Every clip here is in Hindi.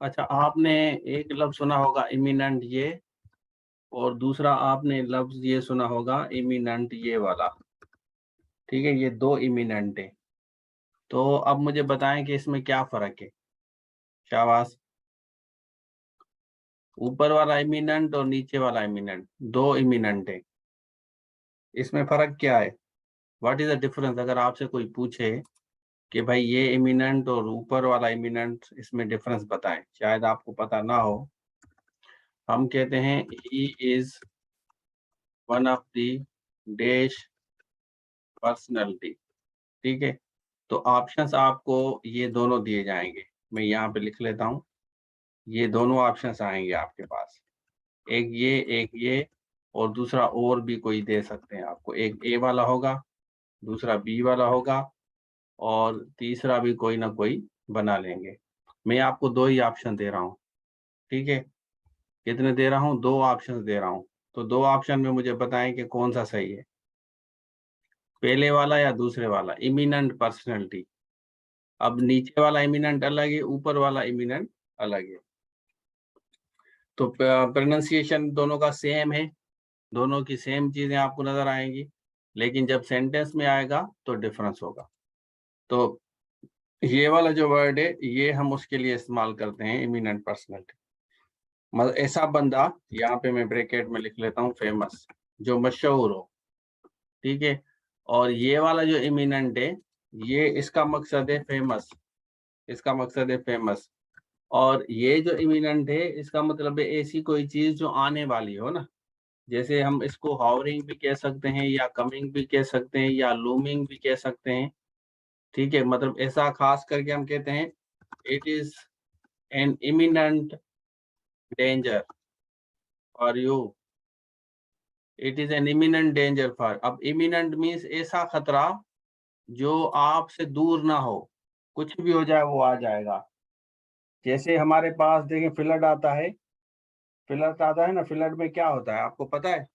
अच्छा, आपने एक लफ्ज सुना होगा इमिनेंट ये, और दूसरा आपने लफ्ज ये सुना होगा इमिनेंट ये वाला। ठीक है, ये दो इमिनेंट है। तो अब मुझे बताएं कि इसमें क्या फर्क है। शाबाश। ऊपर वाला इमिनेंट और नीचे वाला इमिनेंट, दो इमिनेंट है, इसमें फर्क क्या है? What is the difference? अगर आपसे कोई पूछे कि भाई ये इमिनेंट और ऊपर वाला इमिनेंट, इसमें डिफरेंस बताएं, शायद आपको पता ना हो। हम कहते हैं he is one of the dash personality. ठीक है, तो ऑप्शंस आपको ये दोनों दिए जाएंगे। मैं यहाँ पे लिख लेता हूँ। ये दोनों ऑप्शंस आएंगे आपके पास, एक ये, और दूसरा और भी कोई दे सकते हैं आपको। एक ए वाला होगा, दूसरा बी वाला होगा, और तीसरा भी कोई ना कोई बना लेंगे। मैं आपको दो ही ऑप्शन दे रहा हूँ। ठीक है, कितने दे रहा हूँ? दो ऑप्शन दे रहा हूँ। तो दो ऑप्शन में मुझे बताएं कि कौन सा सही है, पहले वाला या दूसरे वाला। Eminent personality. अब नीचे वाला इमिनेंट अलग है, ऊपर वाला इमिनेंट अलग है। तो प्रोनाउंसिएशन दोनों का सेम है, दोनों की सेम चीजें आपको नजर आएंगी, लेकिन जब सेंटेंस में आएगा तो डिफरेंस होगा। तो ये वाला जो वर्ड है, ये हम उसके लिए इस्तेमाल करते हैं, इमिनेंट पर्सनैलिटी। मतलब ऐसा बंदा, यहाँ पे मैं ब्रैकेट में लिख लेता हूँ फेमस, जो मशहूर हो। ठीक है, और ये वाला जो इमिनेंट है, ये इसका मकसद है फेमस, इसका मकसद है फेमस। और ये जो इमिनेंट है, इसका मतलब है ऐसी कोई चीज जो आने वाली हो ना। जैसे हम इसको हावरिंग भी कह सकते हैं, या कमिंग भी कह सकते हैं, या लूमिंग भी कह सकते हैं। ठीक है, मतलब ऐसा खास करके हम कहते हैं it is an imminent danger for you, it is an imminent danger for. अब इमिनेंट मीन्स ऐसा खतरा जो आपसे दूर ना हो, कुछ भी हो जाए वो आ जाएगा। जैसे हमारे पास देखें फ्लड आता है, फ्लड आता है ना, फ्लड में क्या होता है आपको पता है?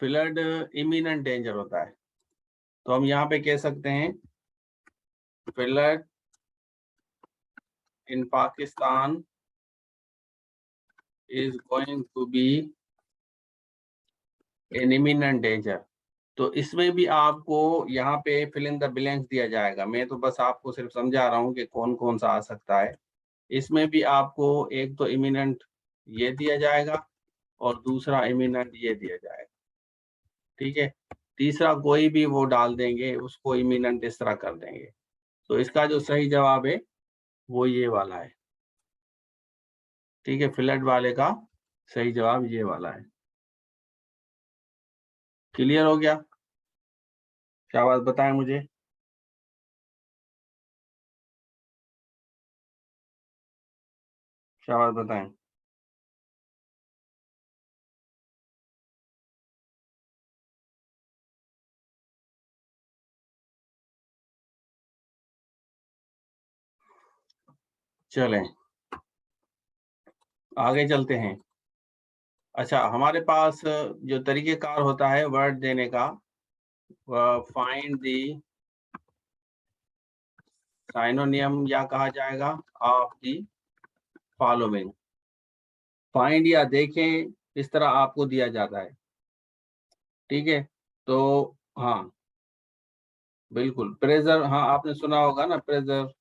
फ्लड इमिनेंट डेंजर होता है। तो हम यहाँ पे कह सकते हैं flood in Pakistan is going to be an imminent danger। तो इसमें भी आपको यहाँ पे फिल इन द ब्लैंक्स दिया जाएगा। मैं तो बस आपको सिर्फ समझा रहा हूँ कि कौन कौन सा आ सकता है। इसमें भी आपको एक तो इमिनेंट ये दिया जाएगा, और दूसरा इमिनेंट ये दिया जाएगा। ठीक है, तीसरा कोई भी वो डाल देंगे, उसको इमिनेंट इस तरह कर देंगे। तो इसका जो सही जवाब है वो ये वाला है। ठीक है, फ्लड वाले का सही जवाब ये वाला है। क्लियर हो गया? शाबाश, बताएं मुझे। शाबाश, बताएं। चलें, आगे चलते हैं। अच्छा, हमारे पास जो तरीकेकार होता है वर्ड देने का, फाइंड दी साइनोनियम, या कहा जाएगा ऑफ दी फॉलोइंग। फाइंड या देखें, इस तरह आपको दिया जाता है। ठीक है, तो हाँ बिल्कुल, प्रेजर, हाँ आपने सुना होगा ना, प्रेजर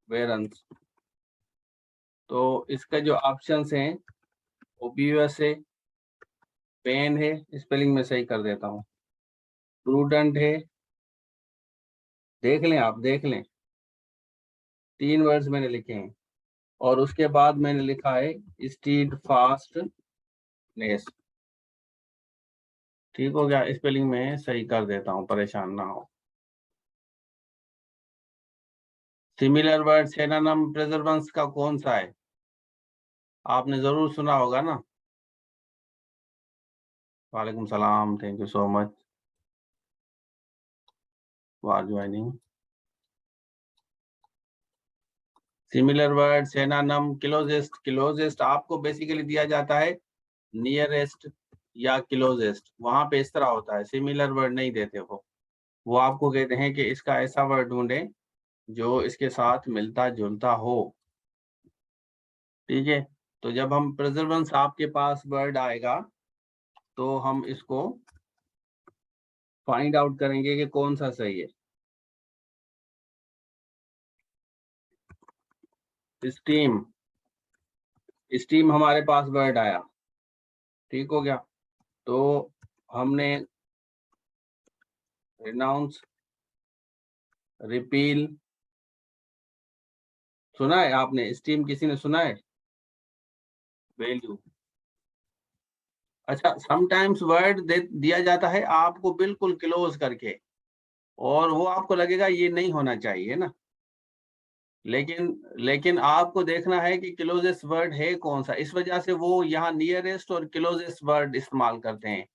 वेरेंस। तो इसका जो ऑप्शंस हैं, ओबीएस है, पेन है, स्पेलिंग में सही कर देता हूँ, प्रूडेंट है, देख लें आप, देख लें, तीन वर्ड्स मैंने लिखे हैं। और उसके बाद मैंने लिखा है स्टीड फास्टनेस। ठीक हो गया, स्पेलिंग में सही कर देता हूँ, परेशान ना हो। सिमिलर वर्ड सिनोनिम प्रेजर्वेंस का कौन सा है? आपने जरूर सुना होगा ना। वालेकुम सलाम, thank you so much for joining. Similar word synonym closest, closest आपको बेसिकली दिया जाता है नियरेस्ट या क्लोजेस्ट, वहां पे इस तरह होता है, सिमिलर वर्ड नहीं देते वो आपको कहते हैं कि इसका ऐसा वर्ड ढूंढे जो इसके साथ मिलता जुलता हो। ठीक है, तो जब हम प्रेजर्वेंस आपके पास वर्ड आएगा तो हम इसको फाइंड आउट करेंगे कि कौन सा सही है। स्टीम, स्टीम हमारे पास वर्ड आया, ठीक हो गया। तो हमने रिनाउंस, रिपील सुना है आपने? स्टीम किसी ने सुना है? वैल्यू, अच्छा समटाइम्स वर्ड दिया जाता है आपको बिल्कुल क्लोज करके, और वो आपको लगेगा ये नहीं होना चाहिए ना, लेकिन लेकिन आपको देखना है कि क्लोजेस्ट वर्ड है कौन सा, इस वजह से वो यहाँ नियरेस्ट और क्लोजेस्ट वर्ड इस्तेमाल करते हैं,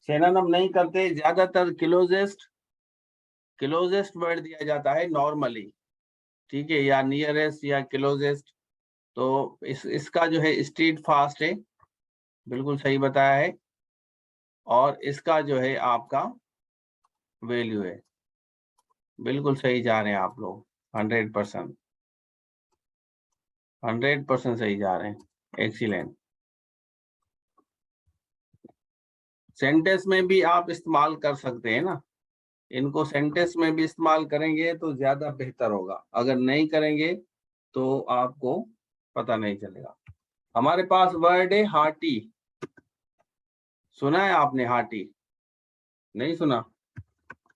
सिनोनिम नहीं करते। ज्यादातर क्लोजेस्ट क्लोजेस्ट वर्ड दिया जाता है नॉर्मली, ठीक है, या नियरेस्ट या क्लोजेस्ट। तो इसका जो है स्ट्रीट फास्ट है, बिल्कुल सही बताया है, और इसका जो है आपका वैल्यू है, बिल्कुल सही जा रहे हैं आप लोग, 100%, 100% सही जा रहे हैं, एक्सीलेंट। सेंटेंस में भी आप इस्तेमाल कर सकते हैं ना, इनको सेंटेंस में भी इस्तेमाल करेंगे तो ज्यादा बेहतर होगा, अगर नहीं करेंगे तो आपको पता नहीं चलेगा। हमारे पास वर्ड है हार्टी, सुना है आपने हार्टी? नहीं सुना?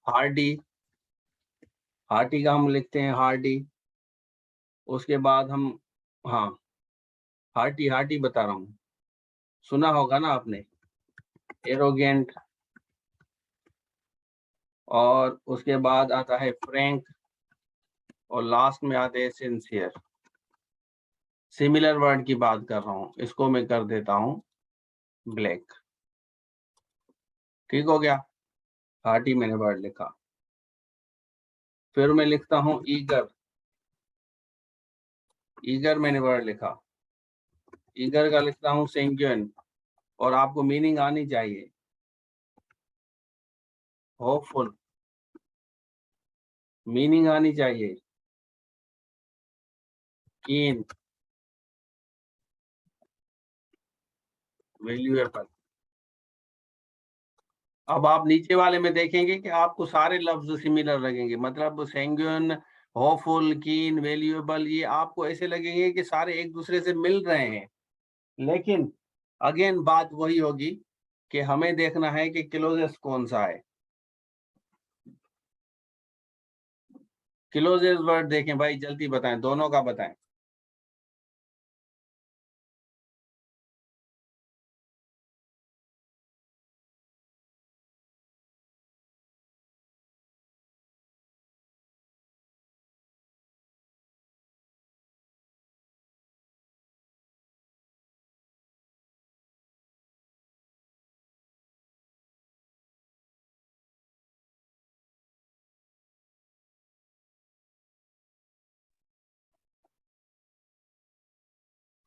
हार्डी, हार्टी का हम लिखते हैं हार्डी, उसके बाद हम, हाँ हार्टी, हार्टी बता रहा हूँ, सुना होगा ना आपने। एरोगेंट, और उसके बाद आता है फ्रैंक, और लास्ट में आते हैं सिंसियर। सिमिलर वर्ड की बात कर रहा हूँ, इसको मैं कर देता हूँ ब्लैक, ठीक हो गया। हार्टी मैंने वर्ड लिखा, फिर मैं लिखता हूँ ईगर, ईगर मैंने वर्ड लिखा, ईगर का लिखता हूँ सैंग्यूइन, और आपको मीनिंग आनी चाहिए। होपफुल, मीनिंग आनी चाहिए। कीन, वैल्यूएबल। अब आप नीचे वाले में देखेंगे कि आपको सारे लफ्ज सिमिलर लगेंगे, मतलब सैंग्यूइन, होपफुल, कीन, वैल्यूएबल, ये आपको ऐसे लगेंगे कि सारे एक दूसरे से मिल रहे हैं, लेकिन अगेन बात वही होगी कि हमें देखना है कि क्लोजेस्ट कौन सा है। क्लोजेस्ट वर्ड देखें भाई, जल्दी बताएं, दोनों का बताएं।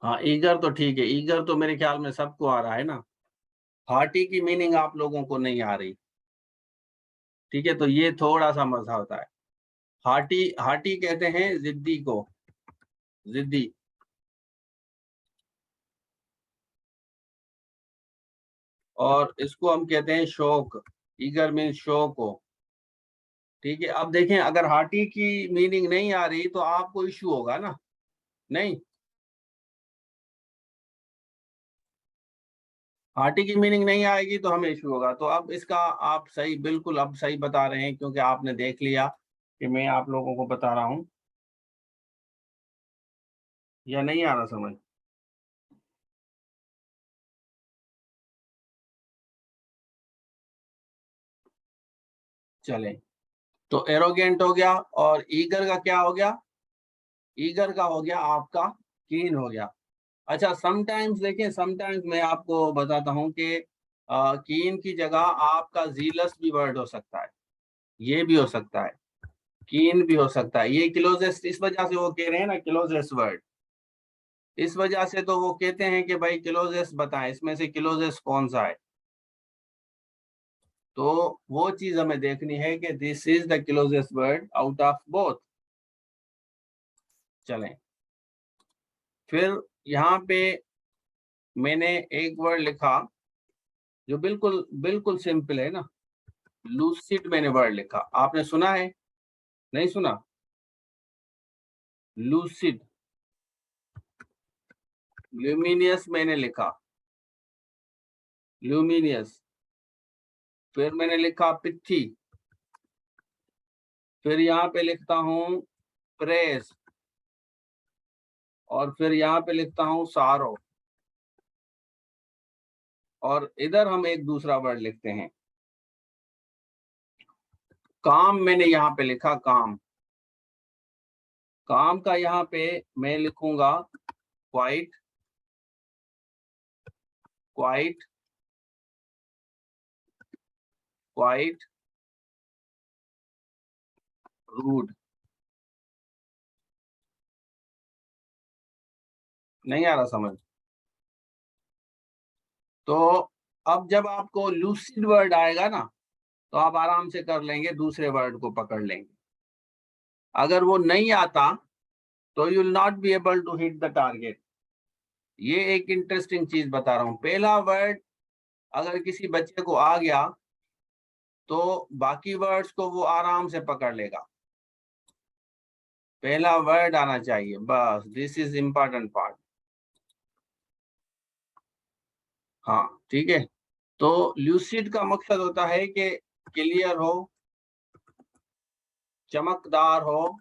हाँ ईगर तो ठीक है, ईगर तो मेरे ख्याल में सबको आ रहा है ना। हार्टी की मीनिंग आप लोगों को नहीं आ रही, ठीक है, तो ये थोड़ा सा मजा होता है। हार्टी, हार्टी कहते हैं जिद्दी को, जिद्दी। और इसको हम कहते हैं शौक, ईगर मीन शौक हो, ठीक है। अब देखें, अगर हार्टी की मीनिंग नहीं आ रही तो आपको इश्यू होगा ना, नहीं? हार्टी की मीनिंग नहीं आएगी तो हमें इश्यू होगा। तो अब इसका आप सही, बिल्कुल अब सही बता रहे हैं, क्योंकि आपने देख लिया कि मैं आप लोगों को बता रहा हूं, या नहीं आ रहा समझ? चले, तो एरोगेंट हो गया, और ईगर का क्या हो गया? ईगर का हो गया आपका कीन हो गया। अच्छा समटाइम्स देखें, समटाइम्स मैं आपको बताता हूं कि कीन की जगह आपका जीलस भी वर्ड हो सकता है, ये भी हो सकता है, कीन भी हो सकता है। ये क्लोजेस्ट, इस वजह से वो कह रहे हैं ना क्लोजेस्ट वर्ड, इस वजह से तो वो कहते हैं कि भाई क्लोजेस्ट बताएं, इसमें से क्लोजेस्ट कौन सा है। तो वो चीज हमें देखनी है कि this is the closest word out of both. चलें, फिर यहाँ पे मैंने एक वर्ड लिखा जो बिल्कुल बिल्कुल सिंपल है ना, लूसिड मैंने वर्ड लिखा, आपने सुना है? नहीं सुना? लूसिड। ल्यूमिनियस मैंने लिखा, ल्यूमिनियस। फिर मैंने लिखा पिथी, फिर यहाँ पे लिखता हूँ प्रेस, और फिर यहाँ पे लिखता हूँ सारो, और इधर हम एक दूसरा वर्ड लिखते हैं काम। मैंने यहाँ पे लिखा काम। काम का यहाँ पे मैं लिखूंगा क्वाइट, क्वाइट, क्वाइट रूड। नहीं आ रहा समझ? तो अब जब आपको लूसिड वर्ड आएगा ना, तो आप आराम से कर लेंगे, दूसरे वर्ड को पकड़ लेंगे। अगर वो नहीं आता तो you will not be able to hit the target. ये एक इंटरेस्टिंग चीज बता रहा हूं, पहला वर्ड अगर किसी बच्चे को आ गया तो बाकी वर्ड्स को वो आराम से पकड़ लेगा। पहला वर्ड आना चाहिए बस, दिस इज इम्पोर्टेंट पार्ट। हाँ ठीक है। तो ल्यूसिड का मकसद होता है कि क्लियर हो, चमकदार हो,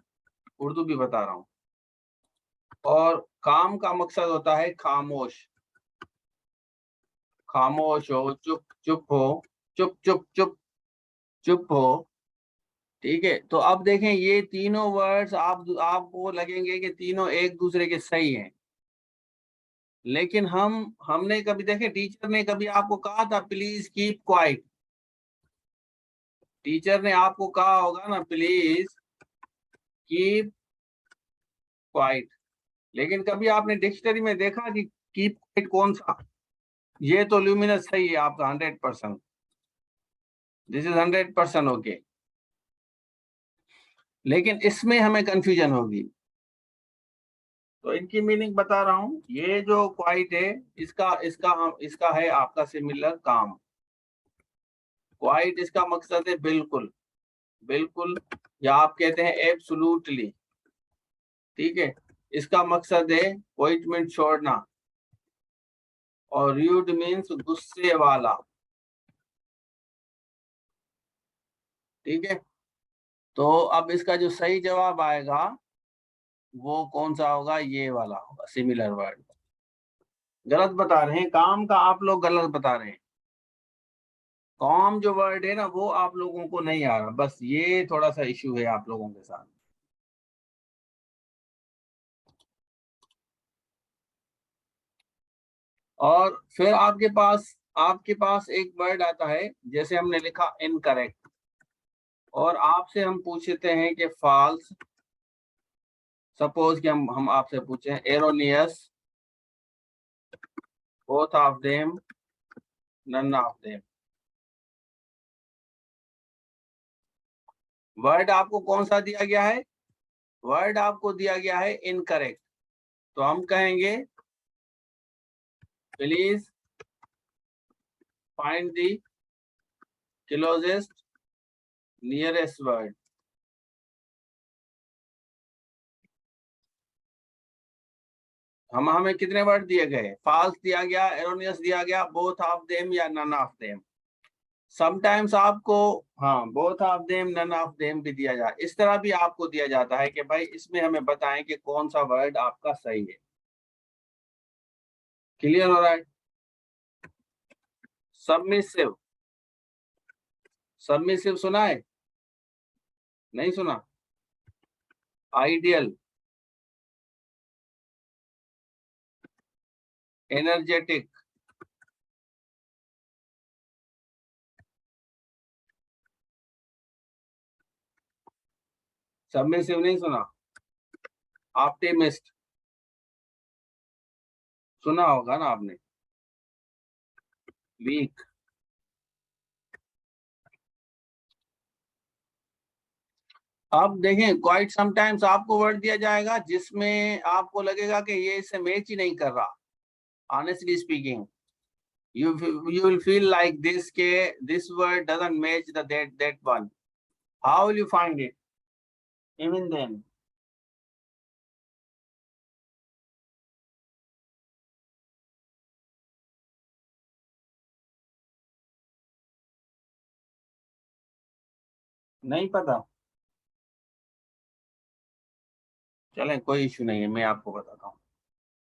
उर्दू भी बता रहा हूं। और काम का मकसद होता है खामोश, खामोश हो, चुप चुप हो, चुप चुप चुप चुप हो। ठीक है, तो अब देखें ये तीनों वर्ड्स आपको लगेंगे कि तीनों एक दूसरे के सही हैं, लेकिन हमने कभी देखे, टीचर ने कभी आपको कहा था प्लीज कीप क्वाइट? टीचर ने आपको कहा होगा ना प्लीज कीप क्वाइट, लेकिन कभी आपने डिक्शनरी में देखा कि कीप क्वाइट कौन सा? ये तो ल्यूमिनस सही है आपका 100%, दिस इज 100% ओके। लेकिन इसमें हमें कंफ्यूजन होगी, तो इनकी मीनिंग बता रहा हूं। ये जो क्वाइट है, इसका इसका है आपका सिमिलर काम। क्वाइट इसका मकसद है बिल्कुल, बिल्कुल, या आप कहते हैं एब्सोल्युटली। ठीक है, इसका मकसद है क्वाइटमेंट छोड़ना, और र्यूड मीन्स गुस्से वाला। ठीक है, तो अब इसका जो सही जवाब आएगा वो कौन सा होगा? ये वाला होगा, सिमिलर वर्ड। गलत बता रहे हैं, काम का आप लोग गलत बता रहे हैं। काम जो वर्ड है ना वो आप लोगों को नहीं आ रहा, बस ये थोड़ा सा इश्यू है आप लोगों के साथ। और फिर आपके पास एक वर्ड आता है, जैसे हमने लिखा इनकरेक्ट, और आपसे हम पूछते हैं कि फॉल्स। सपोज कि हम आपसे पूछे erroneous, both of them, none of them. Word आपको कौन सा दिया गया है? वर्ड आपको दिया गया है इनकरेक्ट, तो हम कहेंगे please find the closest nearest word. हमें कितने वर्ड दिए गए? फॉल्स दिया गया, एरोनियस दिया गया, बोथ ऑफ देम या नन ऑफ देम। समटाइम्स आपको, हाँ, both of them, none of them भी दिया जाए, इस तरह भी आपको दिया जाता है कि भाई इसमें हमें बताएं कि कौन सा वर्ड आपका सही है। क्लियर हो रहा है? सबमिसिव, सबमिसिव सुना है? नहीं सुना? आइडियल, एनर्जेटिक, सबमिसिव नहीं सुना? ऑप्टिमिस्ट सुना होगा ना आपने? वीक, अब देखें, क्वाइट समटाइम्स आपको वर्ड दिया जाएगा जिसमें आपको लगेगा कि ये इससे मैच ही नहीं कर रहा. Honestly speaking, you will feel like this word doesn't match that one. How will you find it? Even then, नहीं पता. चलें, कोई इशू नहीं है, मैं आपको बताता हूँ.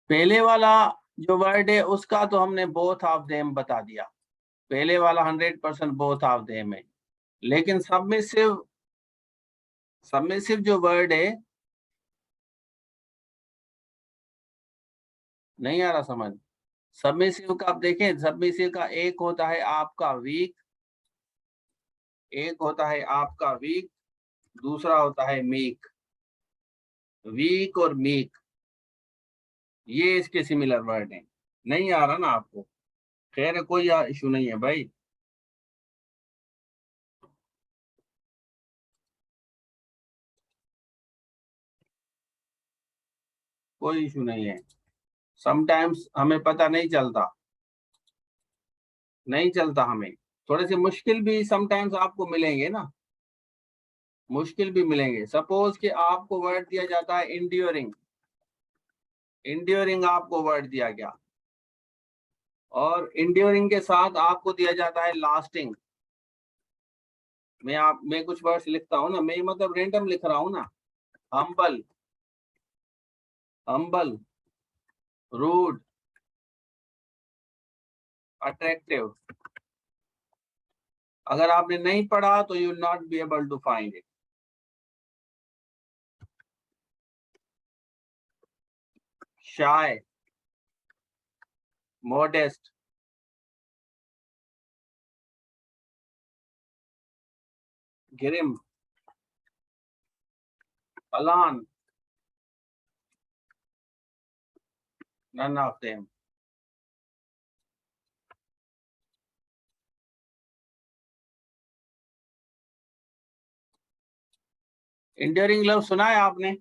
पहले वाला जो वर्ड है उसका तो हमने बोथ ऑफ देम बता दिया. पहले वाला 100% बोथ ऑफ देम है. लेकिन सबमिसिव सबमिसिव जो वर्ड है, नहीं आ रहा समझ. सबमिसिव का आप देखें, सबमिसिव का एक होता है आपका वीक, एक होता है आपका वीक, दूसरा होता है मीक. वीक और मीक, ये इसके सिमिलर वर्ड हैं. नहीं आ रहा ना आपको? खैर है, कोई इशू नहीं है भाई. कोई इशू नहीं है. समटाइम्स हमें पता नहीं चलता, नहीं चलता हमें. थोड़े से मुश्किल भी समटाइम्स आपको मिलेंगे ना, मुश्किल भी मिलेंगे. सपोज कि आपको वर्ड दिया जाता है इंड्योरिंग. इंड्योरिंग आपको वर्ड दिया गया, और इंड्योरिंग के साथ आपको दिया जाता है लास्टिंग. मैं कुछ वर्ड्स लिखता हूँ ना, मैं मतलब रेंडम लिख रहा हूँ ना. Humble, humble, rude, attractive. अगर आपने नहीं पढ़ा तो you will not be able to find it. Shy, modest, grim, elan, none of them. Enduring love सुना है आपने?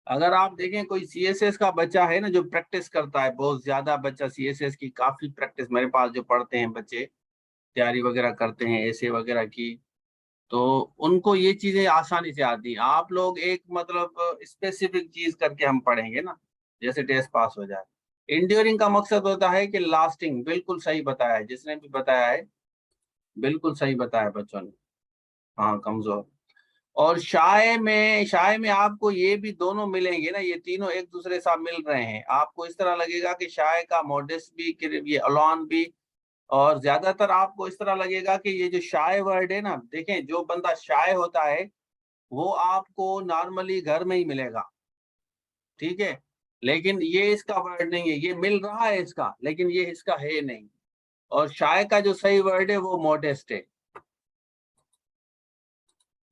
अगर आप देखें, कोई सीएसएस का बच्चा है ना जो प्रैक्टिस करता है, बहुत ज्यादा बच्चा सीएसएस की काफी प्रैक्टिस, मेरे पास जो पढ़ते हैं बच्चे, तैयारी वगैरह करते हैं ऐसे वगैरह की, तो उनको ये चीजें आसानी से आती हैं. आप लोग एक मतलब स्पेसिफिक चीज करके हम पढ़ेंगे ना, जैसे टेस्ट पास हो जाए. इंड्योरिंग का मकसद होता है कि लास्टिंग. बिल्कुल सही बताया है जिसने भी बताया है, बिल्कुल सही बताया बच्चों ने. हाँ, कमजोर. और शाय में आपको ये भी दोनों मिलेंगे ना, ये तीनों एक दूसरे साथ मिल रहे हैं. आपको इस तरह लगेगा कि शाय का मॉडेस्ट भी, ये अलोन भी. और ज्यादातर आपको इस तरह लगेगा कि ये जो शाय वर्ड है ना, देखें, जो बंदा शाय होता है वो आपको नॉर्मली घर में ही मिलेगा, ठीक है. लेकिन ये इसका वर्ड नहीं है, ये मिल रहा है इसका, लेकिन ये इसका है नहीं. और शाय का जो सही वर्ड है वो मॉडेस्ट है.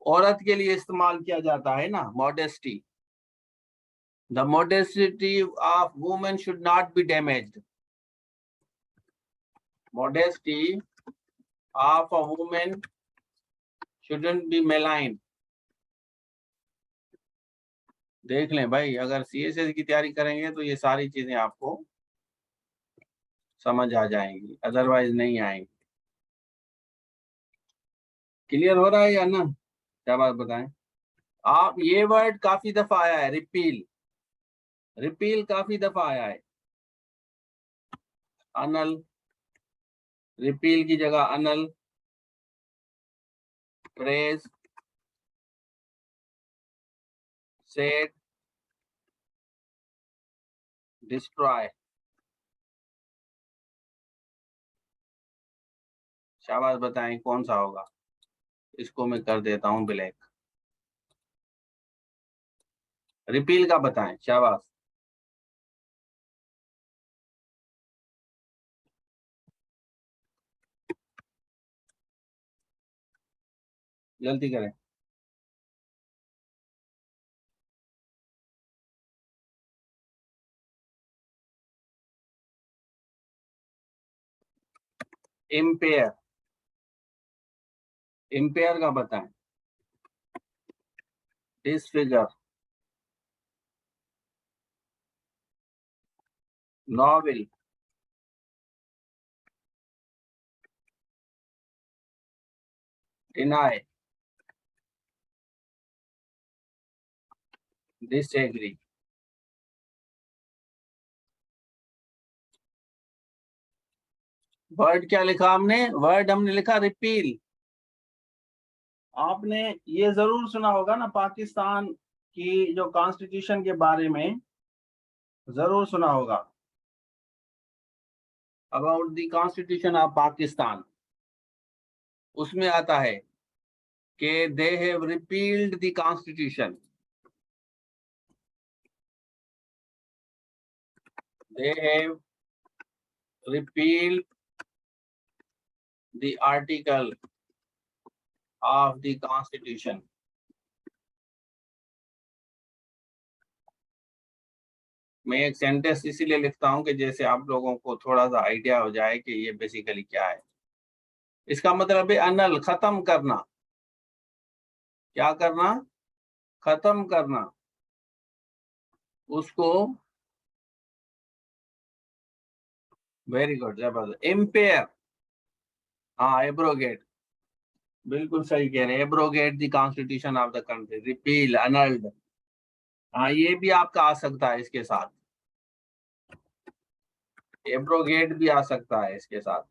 औरत के लिए इस्तेमाल किया जाता है ना modesty. The modesty of women should not be damaged. Modesty of a woman shouldn't be maligned. देख लें भाई, अगर सीएसएस की तैयारी करेंगे तो ये सारी चीजें आपको समझ आ जाएंगी, अदरवाइज नहीं आएंगी. क्लियर हो रहा है या ना? क्या बात बताएं. आप, ये वर्ड काफी दफा आया है, रिपील. रिपील काफी दफा आया है. अनल, रिपील की जगह अनल. Praise, set, destroy. शाबाश, बताएं कौन सा होगा. इसको मैं कर देता हूं ब्लैक. रिपील का बताएं. शाबाश. जल्दी करें. इम्पेयर, इम्पेयर का बताएं. disfigure, novel, deny, disagree. Word क्या लिखा हमने? वर्ड हमने लिखा रिपील। आपने ये जरूर सुना होगा ना, पाकिस्तान की जो कॉन्स्टिट्यूशन के बारे में जरूर सुना होगा, about the constitution of Pakistan. उसमें आता है कि they have repealed the constitution, they have repealed the article of the constitution। मैं एक सेंटेंस इसीलिए लिखता हूं कि जैसे आप लोगों को थोड़ा सा आइडिया हो जाए कि ये बेसिकली क्या है। इसका मतलब है अनल, खत्म करना। क्या करना? खत्म करना उसको। वेरी गुड, जबरदस्त। इम्पेयर, हाँ एब्रोगेट, बिल्कुल सही कह रहे हैं। Abrogate the constitution of the country, repeal, अनल्ड। हाँ ये भी आपका आ सकता है इसके साथ, एब्रोगेट भी आ सकता है इसके साथ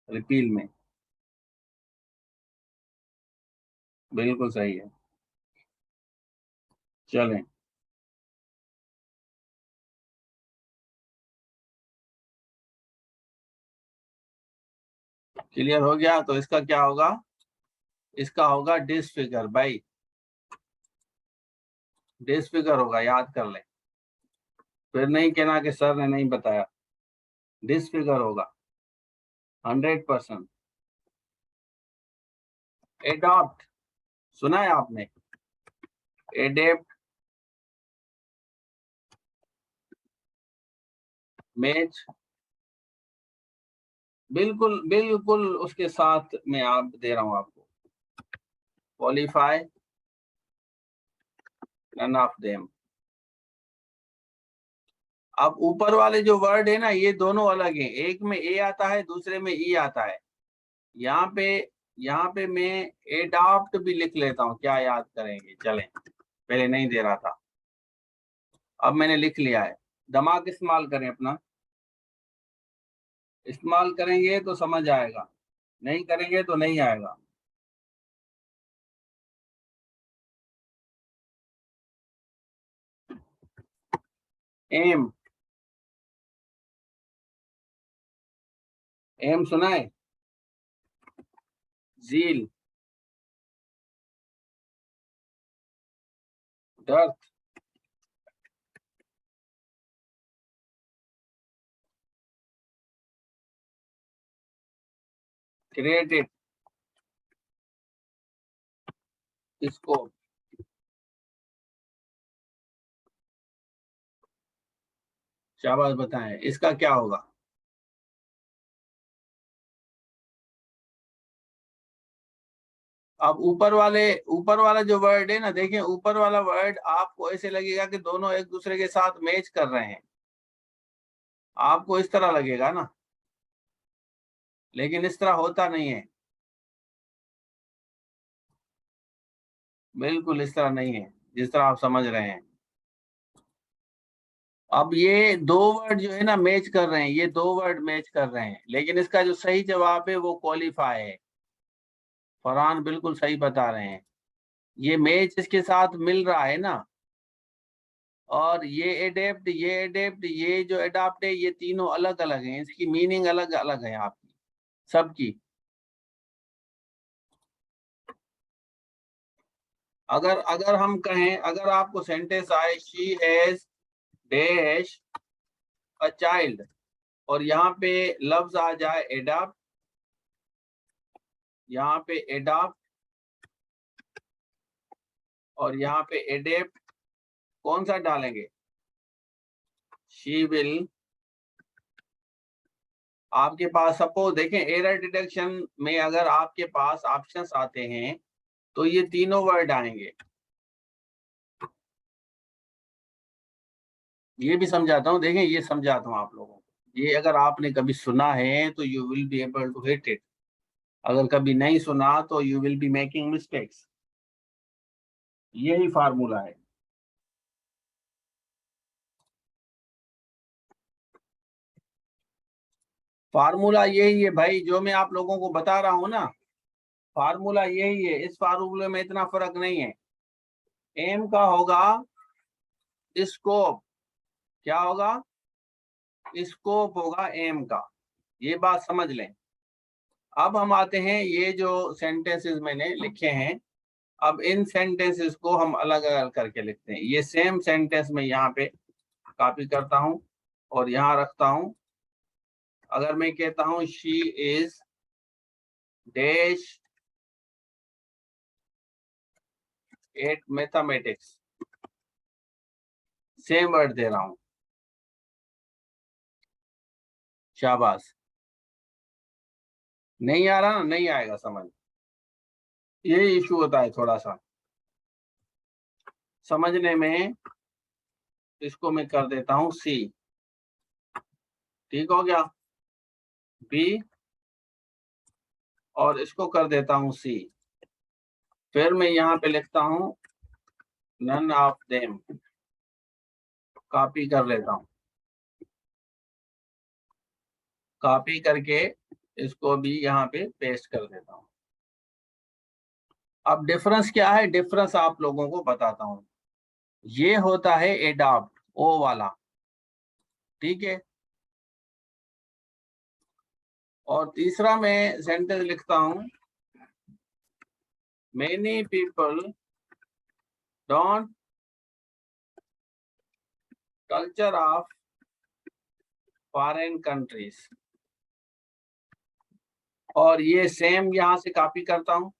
रिपील में। बिल्कुल सही है। चलें, क्लियर हो गया? तो इसका क्या होगा? इसका होगा डिसफिगर भाई, डिसफिगर होगा, याद कर लें। फिर नहीं कहना कि सर ने नहीं बताया, डिसफिगर होगा 100%। एडॉप्ट सुना है आपने? एडेप्ट, मैच, बिल्कुल बिल्कुल उसके साथ मैं आप दे रहा हूं आपको। Qualify, none of them. अब ऊपर वाले जो वर्ड है ना, ये दोनों अलग हैं, एक में ए आता है, दूसरे में ई आता है। यहाँ पे यहाँ पे मैं एडॉप्ट भी लिख लेता हूँ, क्या याद करेंगे? चलें, पहले नहीं दे रहा था, अब मैंने लिख लिया है। दिमाग इस्तेमाल करें अपना, इस्तेमाल करेंगे तो समझ आएगा, नहीं करेंगे तो नहीं आएगा। एम, एम सुना है? जील, डर्थ, क्रिएटेड, इसको शाबाश, बताएं इसका क्या होगा? अब ऊपर वाला जो वर्ड है ना, देखें ऊपर वाला वर्ड आपको ऐसे लगेगा कि दोनों एक दूसरे के साथ मैच कर रहे हैं, आपको इस तरह लगेगा ना, लेकिन इस तरह होता नहीं है, बिल्कुल इस तरह नहीं है जिस तरह आप समझ रहे हैं। अब ये दो वर्ड जो है ना मैच कर रहे हैं, ये दो वर्ड मैच कर रहे हैं, लेकिन इसका जो सही जवाब है वो क्वालिफाई है। फरहान बिल्कुल सही बता रहे हैं, ये मैच इसके साथ मिल रहा है ना। और ये जो एडाप्ट है, ये तीनों अलग अलग हैं, इसकी मीनिंग अलग अलग है आपकी सबकी। अगर अगर हम कहें, अगर आपको सेंटेंस आए she has dash a child, और यहाँ पे लफ्ज आ जाए एडाप्ट, यहाँ पे एडाप्ट और यहाँ पे एडेप्ट, कौन सा डालेंगे? She will. आपके पास सपोज देखें, एरर डिटेक्शन में अगर आपके पास ऑप्शंस आते हैं तो ये तीनों वर्ड आएंगे। ये भी समझाता हूँ, देखें ये समझाता हूँ आप लोगों को। ये अगर आपने कभी सुना है तो you will be able to hit it, अगर कभी नहीं सुना तो you will be making mistakes. यही फार्मूला है। फार्मूला यही है भाई, जो मैं आप लोगों को बता रहा हूँ ना, फार्मूला यही है। इस फार्मूले में इतना फर्क नहीं है। एम का होगा स्कोप, क्या होगा? स्कोप होगा एम का। ये बात समझ लें। अब हम आते हैं, ये जो सेंटेंसेस मैंने लिखे हैं, अब इन सेंटेंसेस को हम अलग अलग करके लिखते हैं। ये सेम सेंटेंस में यहाँ पे कॉपी करता हूं और यहाँ रखता हूं। अगर मैं कहता हूं she is dash at mathematics, same word दे रहा हूं, शाबाश। नहीं आ रहा ना, नहीं आएगा समझ। ये इशू होता है थोड़ा सा समझने में। इसको मैं कर देता हूं सी, ठीक हो गया, बी, और इसको कर देता हूं सी। फिर मैं यहाँ पे लिखता हूं नन ऑफ देम, कॉपी कर लेता हूं, कॉपी करके इसको भी यहाँ पे पेस्ट कर देता हूं। अब डिफरेंस क्या है, डिफरेंस आप लोगों को बताता हूं। ये होता है एडॉप्ट, ओ वाला, ठीक है। और तीसरा मैं सेंटेंस लिखता हूं, many people don't culture of foreign countries. और ये सेम यहां से कॉपी करता हूं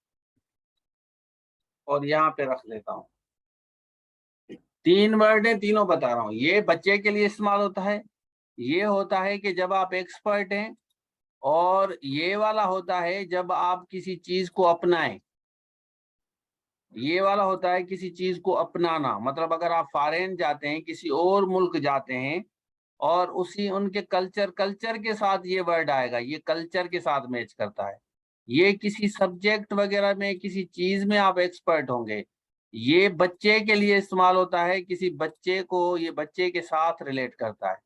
और यहाँ पे रख लेता हूं। तीन वर्ड है, तीनों बता रहा हूं। ये बच्चे के लिए इस्तेमाल होता है, ये होता है कि जब आप एक्सपर्ट हैं, और ये वाला होता है जब आप किसी चीज को अपनाएं। ये वाला होता है किसी चीज को अपनाना, मतलब अगर आप फॉरेन जाते हैं, किसी और मुल्क जाते हैं, और उसी उनके कल्चर, कल्चर के साथ ये वर्ड आएगा, ये कल्चर के साथ मैच करता है। ये किसी सब्जेक्ट वगैरह में, किसी चीज में आप एक्सपर्ट होंगे। ये बच्चे के लिए इस्तेमाल होता है, किसी बच्चे को, ये बच्चे के साथ रिलेट करता है।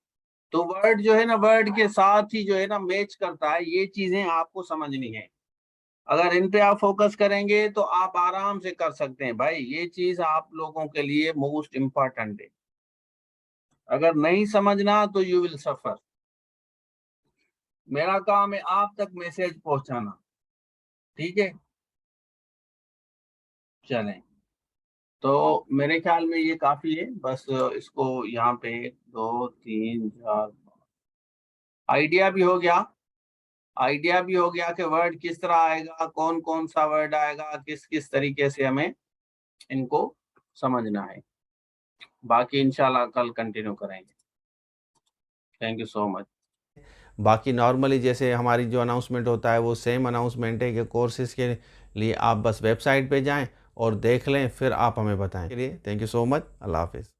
तो वर्ड जो है ना, वर्ड के साथ ही जो है ना मैच करता है। ये चीजें आपको समझनी है। अगर इन पे आप फोकस करेंगे तो आप आराम से कर सकते हैं भाई। ये चीज आप लोगों के लिए मोस्ट इम्पोर्टेंट है। अगर नहीं समझना तो यू विल सफर। मेरा काम है आप तक मैसेज पहुंचाना, ठीक है। चलें, तो मेरे ख्याल में ये काफी है। बस इसको यहाँ पे 2 3 4, आइडिया भी हो गया। आइडिया भी हो गया कि वर्ड किस तरह आएगा, कौन कौन सा वर्ड आएगा, किस किस तरीके से हमें इनको समझना है। बाकी इंशाल्लाह कल कंटिन्यू करेंगे। Thank you so much. बाकी नॉर्मली जैसे हमारी जो अनाउंसमेंट होता है वो सेम अनाउंसमेंट है कि कोर्सेज़ के लिए आप बस वेबसाइट पे जाएं और देख लें, फिर आप हमें बताएं। के लिए थैंक यू सो मच। अल्लाह हाफिज़।